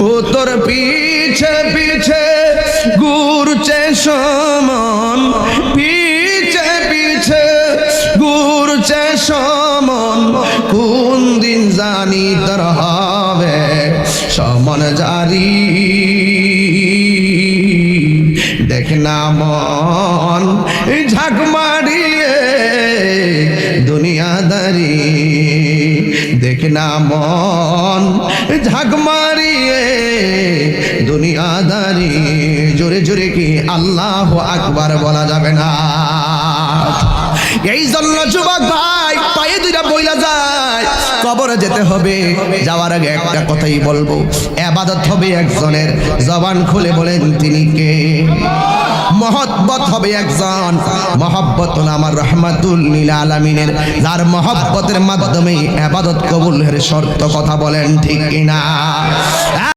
ও তোর পিছে পিছে ঘুরছে সমন, পিছে পিছে ঘুরছে সমন, কোন দিন জানি তোর হবে সমন জারি। দেখ না মন ঝাঁক মারিয়ে দুনিয়াদারি, দেখ না মন ঝাঁক মারিয়ে দুনিয়াদারি। জোরে জোরে কি আল্লাহু আকবার বলা যাবে না? এই জন্য যুবক ভাই পায়ে দুইটা বইলা যায়, কবরে যেতে হবে। যাওয়ার আগে একটা কথাই বলবো, ইবাদত হবে একজনের, জবান খুলে বলেন তিনি কে? মহব্বত হবে একজন, মহব্বত আমার রহমাতুল লিল আলামিনের, যার মহব্বতের মাধ্যমে ইবাদত কবুলের শর্ত। কথা বলেন ঠিক কিনা?